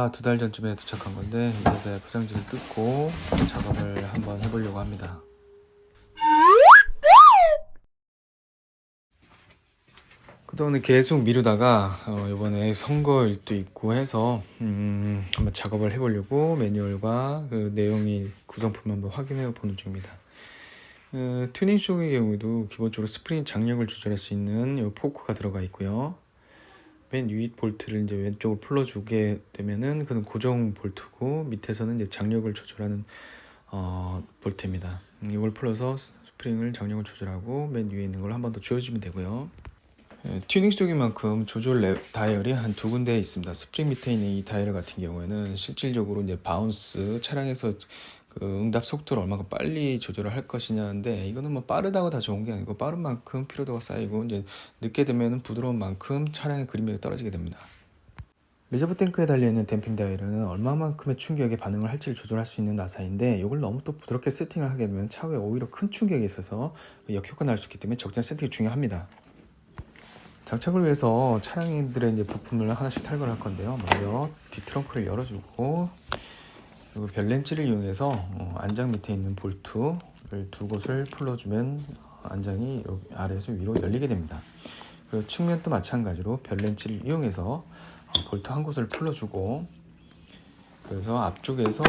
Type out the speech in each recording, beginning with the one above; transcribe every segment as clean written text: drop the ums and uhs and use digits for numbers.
제가 2달 전쯤에 도착한 건데 이제 포장지를 뜯고 작업을 한번 해보려고 합니다. 그동안에 계속 미루다가 이번에 선거일도 있고 해서 한번 작업을 해보려고 매뉴얼과 그 내용이 구성품 한번 확인해 보는 중입니다. 튜닝 쇼의 경우에도 기본적으로 스프링 장력을 조절할 수 있는 이 포크가 들어가 있고요. 맨 위 볼트를 이제 왼쪽으로 풀어주게 되면은 그는 고정 볼트고, 밑에서는 이제 장력을 조절하는 볼트입니다. 이걸 풀어서 스프링을 장력을 조절하고 맨 위에 있는 걸 한 번 더 조여주면 되고요. 튜닝 스톡인 조절 다이얼이 한 2군데 있습니다. 스프링 밑에 있는 이 다이얼 같은 경우에는 실질적으로 이제 바운스, 차량에서 그 응답 속도를 얼마큼 빨리 조절을 할 것이냐인데, 이거는 뭐 빠르다고 다 좋은 게 아니고 빠른 만큼 피로도가 쌓이고 이제 늦게 되면 부드러운 만큼 차량의 그림력이 떨어지게 됩니다. 리저브 탱크에 달려있는 댐핑 다이얼은 얼마만큼의 충격에 반응을 할지를 조절할 수 있는 나사인데, 이걸 너무 또 부드럽게 세팅을 하게 되면 차후에 오히려 큰 충격이 있어서 역효과가 날 수 있기 때문에 적절한 세팅이 중요합니다. 장착을 위해서 차량들의 이제 부품을 하나씩 탈거를 할 건데요. 먼저 뒷트렁크를 열어주고, 그리고 별렌치를 이용해서 안장 밑에 있는 볼트를 두 곳을 풀어주면 안장이 여기 아래에서 위로 열리게 됩니다. 그리고 측면도 마찬가지로 별렌치를 이용해서 볼트 한 곳을 풀어주고, 그래서 앞쪽에서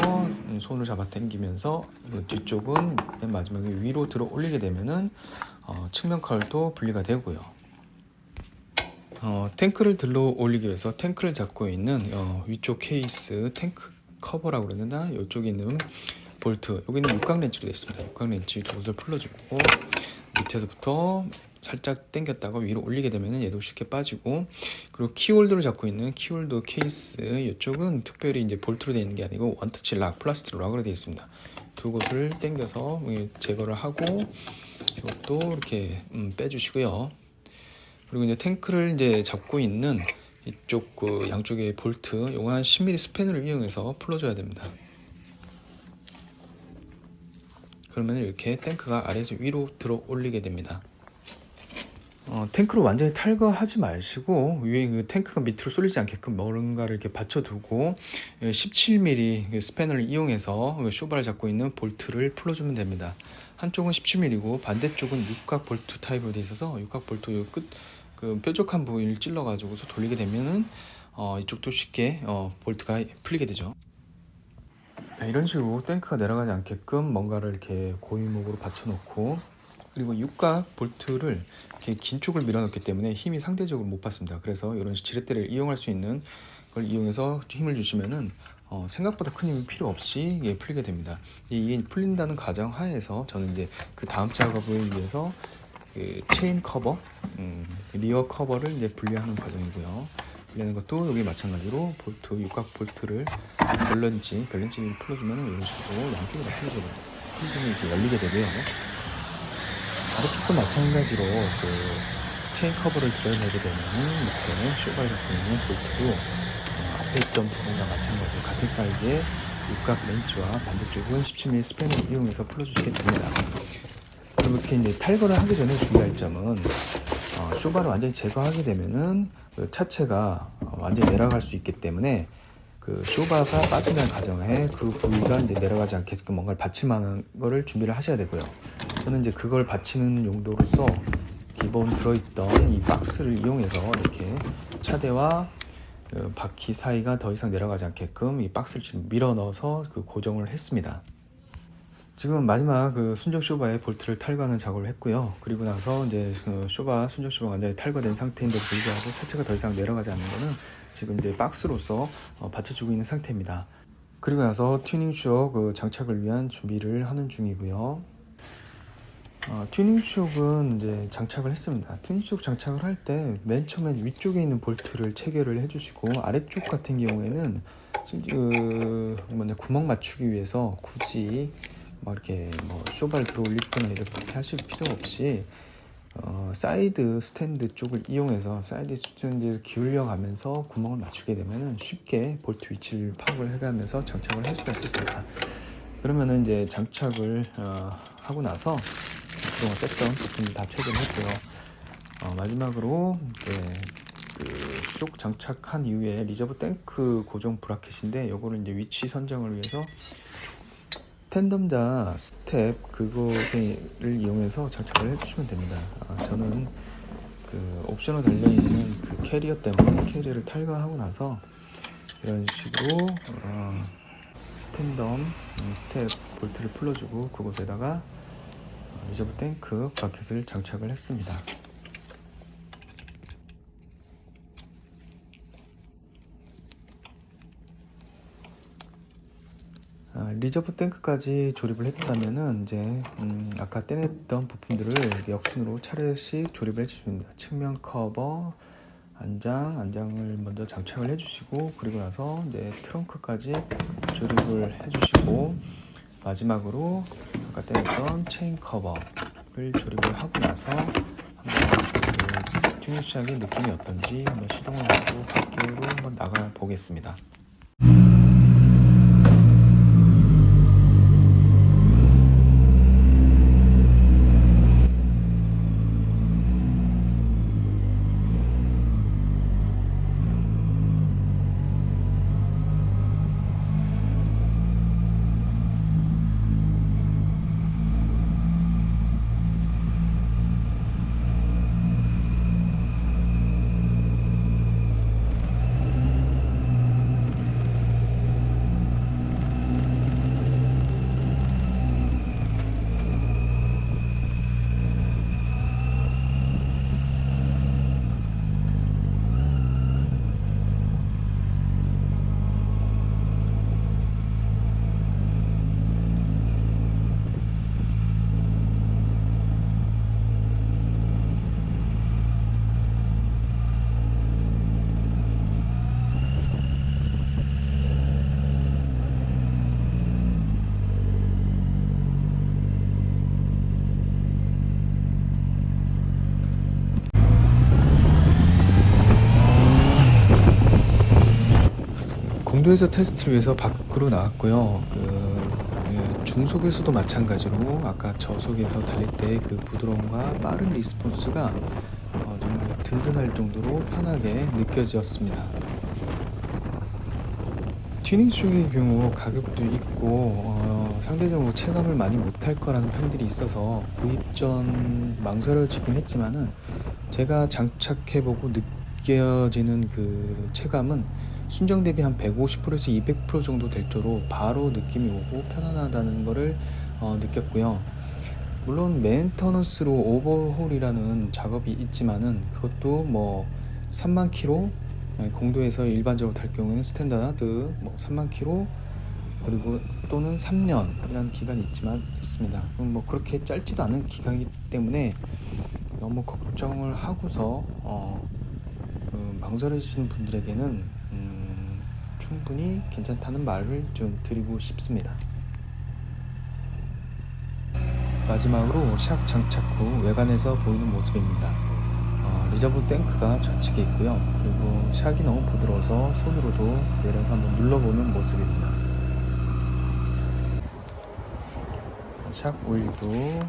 손을 잡아 당기면서 뒤쪽은 맨 마지막에 위로 들어 올리게 되면은 측면 컬도 분리가 되고요. 탱크를 들러 올리기 위해서 탱크를 잡고 있는 위쪽 케이스, 탱크 커버라고 그러나 이쪽에 있는 볼트, 여기는 육각 렌치로 되어 있습니다. 육각 렌치 두 곳을 풀어주고, 밑에서부터 살짝 당겼다가 위로 올리게 되면 얘도 쉽게 빠지고, 그리고 키홀더를 잡고 있는 키홀더 케이스, 이쪽은 특별히 이제 볼트로 되어 있는 게 아니고 원터치 락, 플라스틱 락으로 되어 있습니다. 두 곳을 당겨서 제거를 하고, 이것도 이렇게 빼주시고요. 그리고 이제 탱크를 이제 잡고 있는 이쪽 그 양쪽의 볼트, 요거 한 10mm 스패너를 이용해서 풀어줘야 됩니다. 그러면 이렇게 탱크가 아래에서 위로 들어 올리게 됩니다. 탱크를 완전히 탈거하지 마시고, 위에 그 탱크가 밑으로 쏠리지 않게끔 뭔가를 이렇게 받쳐두고 17mm 스패너를 이용해서 쇼바를 잡고 있는 볼트를 풀어주면 됩니다. 한쪽은 17mm고 반대쪽은 육각 볼트 타입으로 되어 있어서 육각 볼트 끝 그 뾰족한 부위를 찔러 가지고서 돌리게 되면은 이쪽도 쉽게 볼트가 풀리게 되죠. 이런 식으로 탱크가 내려가지 않게끔 뭔가를 이렇게 고위목으로 받쳐놓고, 그리고 육각 볼트를 이렇게 긴 쪽을 밀어넣기 때문에 힘이 상대적으로 못 받습니다. 그래서 이런 지렛대를 이용할 수 있는 걸 이용해서 힘을 주시면은 생각보다 큰 힘이 필요 없이 풀리게 됩니다. 이게 풀린다는 가정 하에서 저는 이제 그 다음 작업을 위해서 그 체인 커버, 리어 커버를 이제 분리하는 과정이고요. 분리하는 것도 여기 마찬가지로 볼트, 육각 볼트를 별렌치를 풀어주면 이런 식으로 양쪽으로 다 풀어주면 이렇게 열리게 되고요. 아래쪽도 마찬가지로 그 체인 커버를 드러내게 되면 밑에 쇼바를 갖고 있는 볼트도 앞에 있던 부분과 마찬가지로 같은 사이즈의 육각 렌치와 반대쪽은 17mm 스팬을 이용해서 풀어주시게 됩니다. 이렇게 이제 탈거를 하기 전에 주의할 점은 쇼바를 완전히 제거하게 되면은 그 차체가 완전히 내려갈 수 있기 때문에 그 쇼바가 빠진다는 가정에 그 부위가 이제 내려가지 않게끔 뭔가를 받침하는 거를 준비를 하셔야 되고요. 저는 이제 그걸 받치는 용도로서 기본 들어있던 이 박스를 이용해서 이렇게 차대와 그 바퀴 사이가 더 이상 내려가지 않게끔 이 박스를 지금 밀어 넣어서 그 고정을 했습니다. 지금 마지막 그 순정 쇼바에 볼트를 탈거하는 작업을 했고요. 그리고 나서 이제 그 순정 쇼바가 완전히 탈거된 상태인데 불구하고 차체가 더 이상 내려가지 않는 거는 지금 이제 박스로서 받쳐주고 있는 상태입니다. 그리고 나서 튜닝 쇼 그 장착을 위한 준비를 하는 중이고요. 튜닝 쇼은 이제 장착을 했습니다. 튜닝 쇼 장착을 할 때 맨 처음에 위쪽에 있는 볼트를 체결을 해주시고, 아래쪽 같은 경우에는 구멍 맞추기 위해서 굳이 이렇게 쇼바를 들어 올리거나 이렇게 하실 필요 없이 사이드 스탠드 쪽을 이용해서 사이드 스탠드를 기울여 가면서 구멍을 맞추게 되면 쉽게 볼트 위치를 파악을 해가면서 장착을 할 수가 있습니다. 그러면은 이제 장착을 하고 나서 그동안 뺐던 부품을 다 체결했고요. 마지막으로 그쇼 장착한 이후에 리저브 탱크 고정 브라켓인데 요거를 이제 위치 선정을 위해서 텐덤자 스텝 그것을 이용해서 장착을 해주시면 됩니다. 저는 그 옵션으로 달려있는 그 캐리어 때문에 캐리어를 탈거하고 나서 이런 식으로 텐덤 스텝 볼트를 풀어주고 그곳에다가 리저브 탱크 브라켓을 장착을 했습니다. 리저브 탱크까지 조립을 했다면은 이제 아까 떼냈던 부품들을 역순으로 차례씩 조립을 해주십니다. 측면 커버, 안장을 먼저 장착을 해주시고 그리고 나서 이제 트렁크까지 조립을 해주시고 마지막으로 아까 떼냈던 체인 커버를 조립을 하고 나서 한번 그 튜닝 시작의 느낌이 어떤지 한번 시동을 하고 밖으로 한번 나가 보겠습니다. 공도에서 테스트를 위해서 밖으로 나왔고요. 중속에서도 마찬가지로 아까 저속에서 달릴 때 그 부드러움과 빠른 리스폰스가 정말 든든할 정도로 편하게 느껴졌습니다. 튜닝 쪽의 경우 가격도 있고 상대적으로 체감을 많이 못할 거라는 편들이 있어서 구입 전 망설여지긴 했지만은 제가 장착해보고 느껴지는 그 체감은 순정 대비 한 150%에서 200% 정도 될 정도로 바로 느낌이 오고 편안하다는 거를 느꼈고요. 물론 메인터넌스로 오버홀이라는 작업이 있지만은 그것도 뭐 3만 킬로 공도에서 일반적으로 탈 경우에는 스탠다드 뭐 3만 킬로 그리고 또는 3년이라는 기간이 있습니다. 뭐 그렇게 짧지도 않은 기간이기 때문에 너무 걱정을 하고서 망설여지시는 분들에게는 충분히 괜찮다는 말을 좀 드리고 싶습니다. 마지막으로 샥 장착 후 외관에서 보이는 모습입니다. 리저브 탱크가 좌측에 있고요. 그리고 샥이 너무 부드러워서 손으로도 내려서 한번 눌러보는 모습입니다. 샥 오일도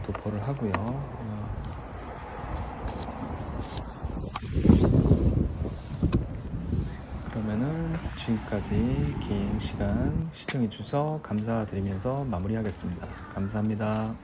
도포를 하고요. 그러면은 지금까지 긴 시간 시청해 주셔서 감사드리면서 마무리하겠습니다. 감사합니다.